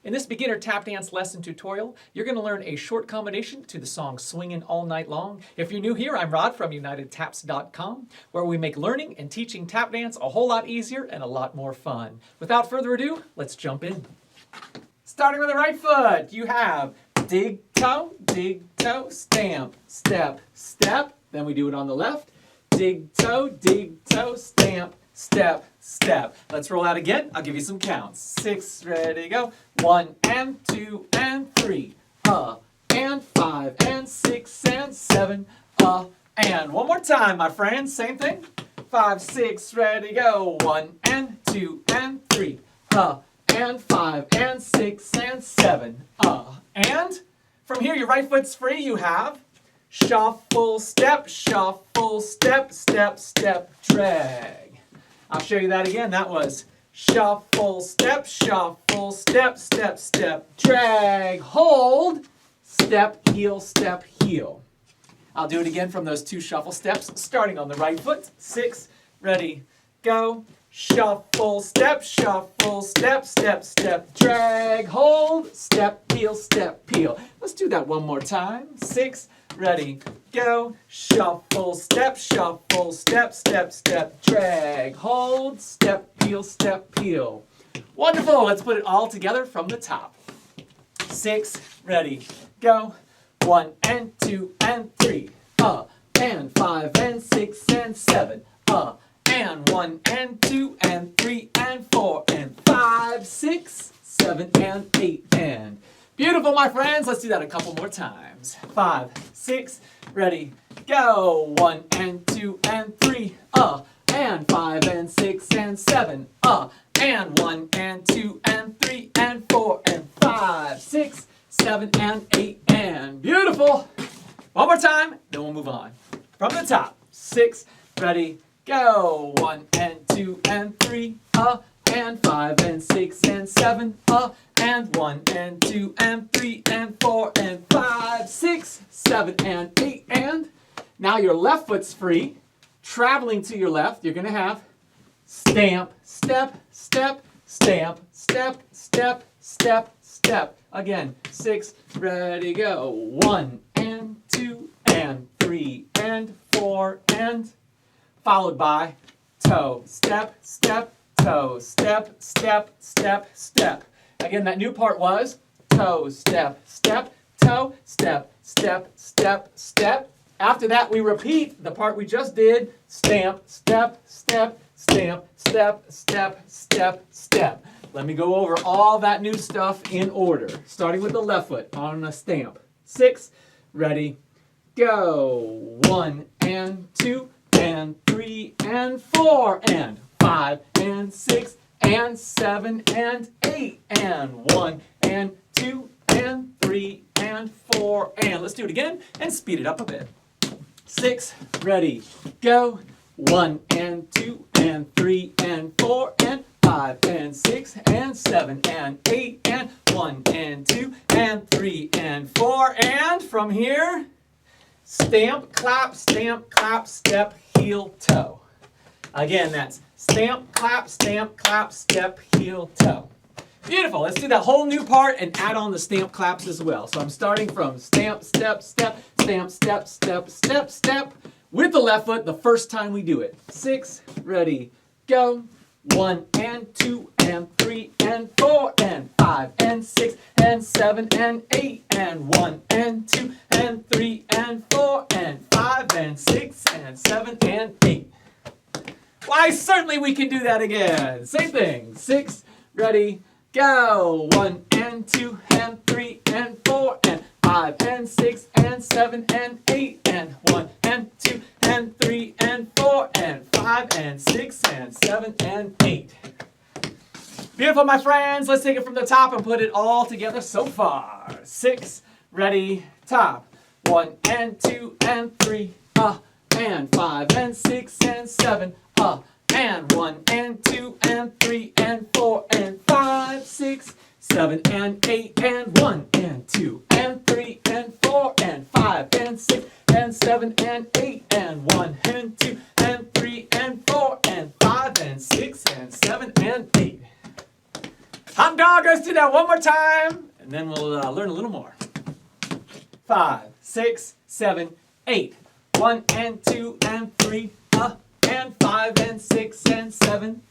In this beginner tap dance lesson tutorial, you're going to learn a short combination to the song Swingin All Night Long. If you're new here, I'm Rod from UnitedTaps.com, where we make learning and teaching tap dance a whole lot easier and a lot more fun. Without further ado, let's jump in. Starting with the right foot, you have dig, toe, stamp, step, step. Then we do it on the left. Dig, toe, stamp, step, step. Let's roll out again. I'll give you some counts. 6, ready, go. 1 and 2 and 3. And 5 and 6 and 7. And one more time, my friends. Same thing. 5, 6, ready, go. 1 and 2 and 3. And 5 and 6 and 7. And from here, your right foot's free. You have shuffle, step, step, step, drag. I'll show you that again. That was shuffle, step, step, drag, hold, step, heel. I'll do it again from those 2 shuffle steps, starting on the right foot. 6, ready, go. Shuffle, step, step, drag, hold, step, heel. Let's do that one more time. 6, ready, go. Shuffle, step, step, drag, hold, step, heel. Wonderful. Let's put it all together from the top. 6, ready, go. 1 and 2 and 3. And 5 and 6 and 7. And 1 and 2 and 3 and 4 and 5, 6, 7 and 8 and. Beautiful, my friends. Let's do that a couple more times. 5, 6, ready, go. 1 and 2 and 3. And 5 and 6 and 7. And 1 and 2 and 3 and 4 and 5, 6, 7 and 8 and. Beautiful. One more time, then we'll move on. From the top. 6, ready, go. 1 and 2 and 3. And 5 and 6 and 7. And 1 and 2 and 3 and 4 and 5, 6, 7 and 8 and. Now your left foot's free. Traveling to your left, you're going to have stamp, step, step, stamp, step, step, step, step. Again, 6, ready, go. 1 and 2 and 3 and 4 and. Followed by toe, step, step, toe, step, step, step, step. Again, that new part was toe, step, step, toe, step, step, step, step. After that, we repeat the part we just did. Stamp, step, step, stamp, step, step, step, step. Let me go over all that new stuff in order, starting with the left foot on a stamp. 6, ready, go. 1 and 2 and 3 and 4 and 5 and 6 and 7 and 8 and 1 and 2 and 3 and 4 and. Let's do it again and speed it up a bit. 6, ready, go. 1 and 2 and 3 and 4 and 5 and 6 and 7 and 8 and 1 and 2 and 3 and 4 and. From here, stamp, clap, step, heel, toe. Again, that's stamp, clap, step, heel, toe. Beautiful. Let's do that whole new part and add on the stamp claps as well. So I'm starting from stamp, step, step, stamp, step, step, step, step with the left foot the first time we do it. 6, ready, go. 1 and 2 and 3 and 4 and 5 and 6 and 7 and 8 and 1 and 2 and 3 and 4 and 5 and 6 and 7 and 8. Why, certainly we can do that again. Same thing. 6, ready, go. 1 and 2 and 3 and 4 and 5 and 6 and 7 and 8 and 1 and 2 and 3 and 4 and 5 and 6 and 7 and 8. Beautiful, my friends. Let's take it from the top and put it all together so far. 6, ready, top. 1 and 2 and 3, and 5 and 6 and 7, and 1 and 2 and 3 and 4 and 5, 6, 7 and 8 and 1 and 2 and 3 and 4 and 5 and 6 and 7 and 8 and 1 and 2 and 3 and 4 and 5 and 6 and 7 and 8. Hot dog, let's do that one more time, and then we'll learn a little more. 5, 6, 7, 8. 1 and 2 and 3, and 5 and 6 and 7,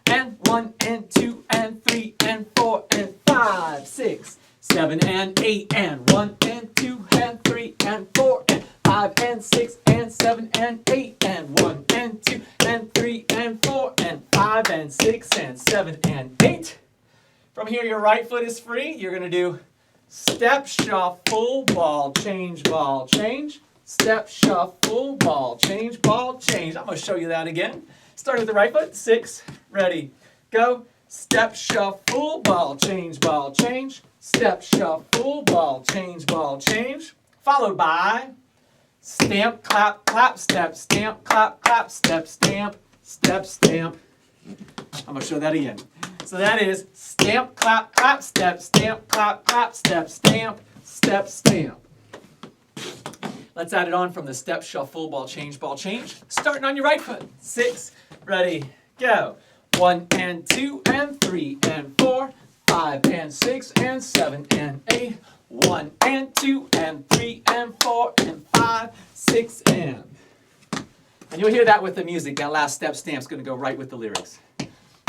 and 1 and 2 and 3 and 4 and 5, 6, 7 and 8 and 1 and 2 and 3 and 4 and 5 and 6 and 7 and 8 and 1 and 2 and 3 and 4 and 5 and 6 and 7 and 8. From here, your right foot is free. You're going to do step, shuffle, ball, change, ball, change. Step, shuffle, ball, change, ball, change. I'm going to show you that again. Starting with the right foot. 6, ready, go. Step, shuffle, ball, change, ball, change. Step, shuffle, ball, change, ball, change. Followed by stamp, clap, clap, step, stamp, clap, clap, step, stamp, step, stamp. I'm going to show that again. So that is stamp, clap, clap, step, stamp, clap, clap, step, stamp, step, stamp. Let's add it on from the step, shuffle, ball, change, ball, change. Starting on your right foot. 6, ready, go. 1 and 2 and 3 and 4, 5 and 6 and 7 and 8. 1 and 2 and 3 and 4 and 5, 6 and. And you'll hear that with the music. That last step stamp's going to go right with the lyrics.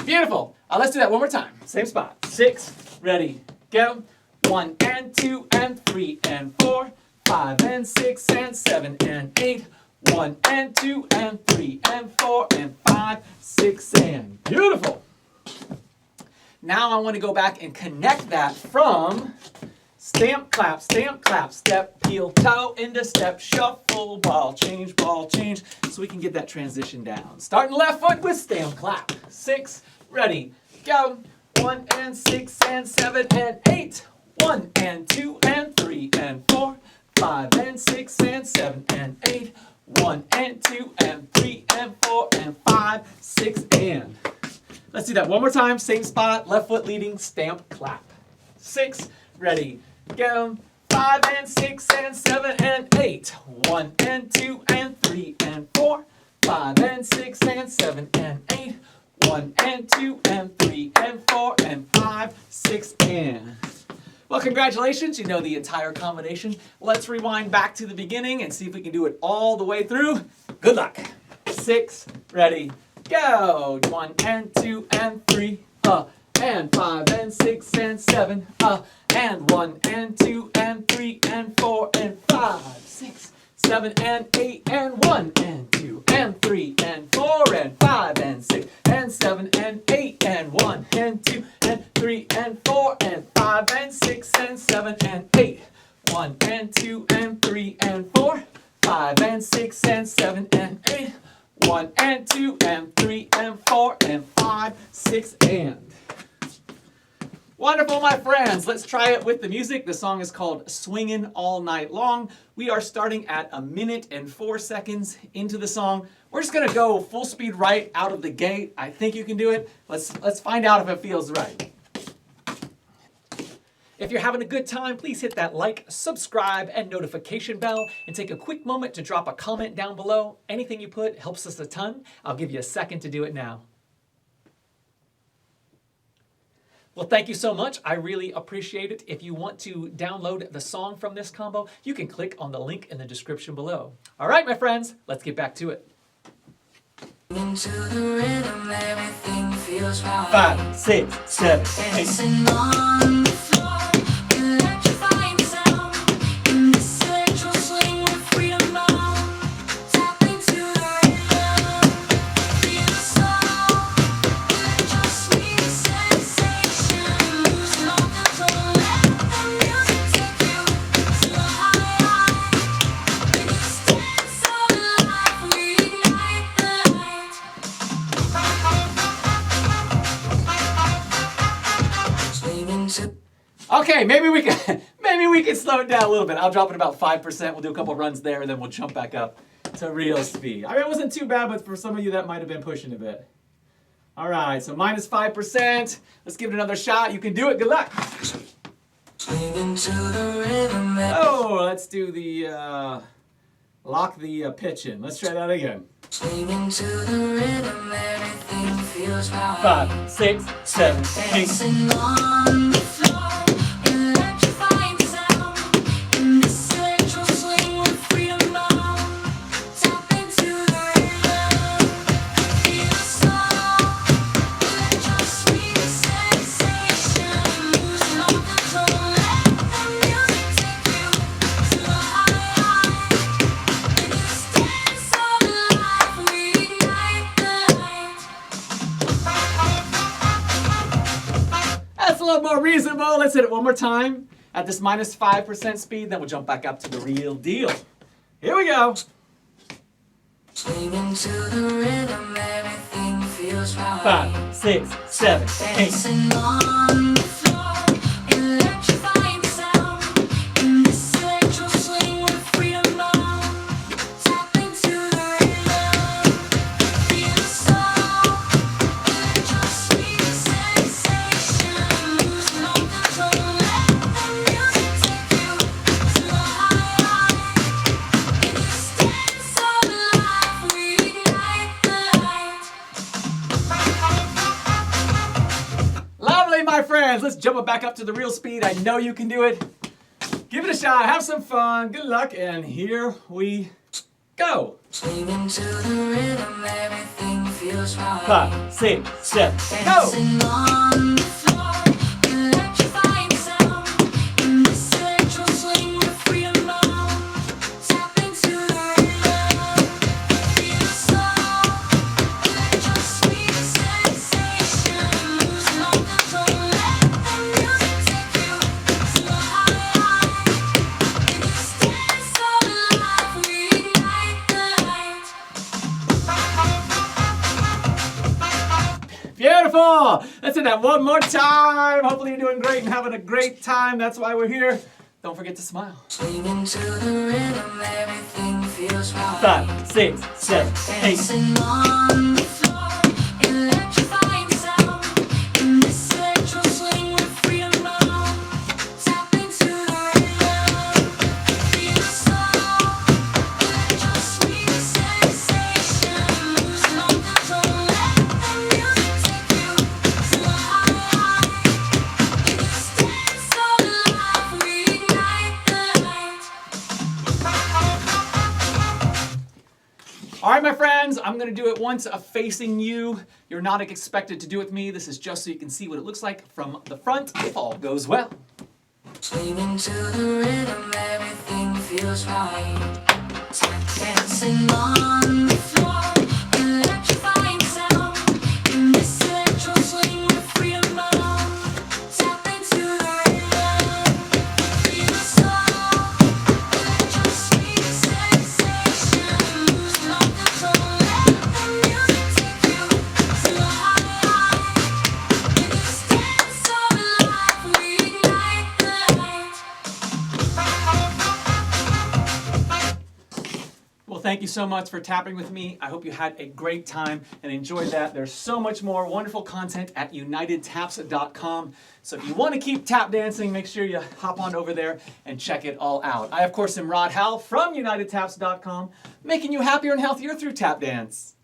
Beautiful. Let's do that one more time. Same spot. 6, ready, go. 1 and 2 and 3 and 4, 5 and 6 and 7 and 8. 1 and 2 and 3 and 4 and 5, 6 and. Beautiful. Now I want to go back and connect that from stamp, clap, step, heel, toe, into step, shuffle, ball, change, so we can get that transition down. Starting left foot with stamp, clap. 6, ready, go. 1 and 6 and 7 and 8. 1 and 2 and 3 and 4. 5 and 6 and 7 and 8. 1 and 2 and 3 and 4 and 5, 6 and. Let's do that one more time. Same spot. Left foot leading. Stamp, clap. 6, ready, go. 5 and 6 and 7 and 8. 1 and 2 and 3 and 4. 5 and 6 and 7 and 8. 1 and 2 and 3 and 4 and 5, 6 and. Well, congratulations, you know the entire combination. Let's rewind back to the beginning and see if we can do it all the way through. Good luck. 6, ready, go. 1 and 2 and 3, and 5 and 6 and 7, and 1 and 2 and 3 and 4 and 5, 6, 7 and 8 and 1 and 2 and 3 and 4 and 5 and 6 and 7 and 8 and 1 and 2 and 3 and 4 and 5 and 6 and 7 and 8. 1 and 2 and 3 and 4, 5 and 6 and 7 and 8. 1 and 2 and 3 and 4 and 5, 6 and. Wonderful, my friends. Let's try it with the music. The song is called Swingin All Night Long. We are starting at 1 minute and 4 seconds into the song. We're just going to go full speed right out of the gate. I think you can do it. Let's find out if it feels right. If you're having a good time, please hit that like, subscribe, and notification bell, and take a quick moment to drop a comment down below. Anything you put helps us a ton. I'll give you a second to do it now. Well, thank you so much. I really appreciate it. If you want to download the song from this combo, you can click on the link in the description below. All right, my friends, let's get back to it. Into the rhythm, everything feels right. 5, 6, 7, 8. Dancing on the floor, electrifying sound. In this electro swing with freedom bound. Tap into the rhythm, feel the soul. Let your sweet sensation lose no control. Let the music take you to a high. When you stand so alive, we ignite the light. Swinging to Okay, maybe we can slow it down a little bit. I'll drop it about 5%. We'll do a couple runs there, and then we'll jump back up to real speed. I mean, it wasn't too bad, but for some of you, that might have been pushing a bit. All right, so minus 5%. Let's give it another shot. You can do it. Good luck. swinging to the rhythm. Oh, let's do the lock the pitch in. Let's try that again. Swinging to the rhythm, everything feels right. 5, 6, 7, 8. Dancing on the floor, electrifying sound. In this electro swing with freedom bound. Tap into the rhythm, feel the soul. Electro sweet sensation, losing all control. Let the music take you to the high. In this dance of life, we ignite the light. That's a little more reasonable. Let's hit it one more time at this minus 5% speed, then we'll jump back up to the real deal. Here we go. Swinging to the rhythm, everything feels right. 5, 6, 7, 8. Dancing on the floor, electrifying sound. In this electro swing with freedom bound. Tap into the rhythm, feel the soul. Electro sweet sensation, losing all control. Let the music take you to the high. In this dance of life, we ignite the light. Lovely, my friends. Let's jump it back up to the real speed. I know you can do it. Give it a shot. Have some fun. Good luck. And here we go. Swinging to the rhythm, everything feels right. 5, 6, 7, go. Dancing on the floor, electrifying sound. In this electro swing with freedom bound. Tap into the rhythm, feel the soul. Electro sweet sensation, losing all control. Let the music take you to the high. In this dance of life, we ignite the light. Beautiful. Let's do that one more time. Hopefully you're doing great and having a great time. That's why we're here. Don't forget to smile. Swinging to the rhythm, everything feels right. 5, 6, 7, 8. Dancing on the floor, electrifying sound. In this electro swing with freedom bound. Tap into the rhythm, feel the soul. Electro sweet sensation, losing all control. Let the music take you to the high. In this dance of life, we ignite the light. All right, my friends, I'm going to do it once facing you. You're not expected to do it with me. This is just so you can see what it looks like from the front if all goes well. Swinging to the rhythm, everything feels right. Dancing on the floor, electrifying sound. In this electro swing with freedom bound. Tap into the rhythm, feel the soul. Electro sweet sensation, losing all control. Let the music take you to the high. In this dance of life, we ignite the light. Well, thank you so much for tapping with me. I hope you had a great time and enjoyed that. There's so much more wonderful content at unitedtaps.com. So if you want to keep tap dancing, make sure you hop on over there and check it all out. I, of course, am Rod Howell from unitedtaps.com, making you happier and healthier through tap dance.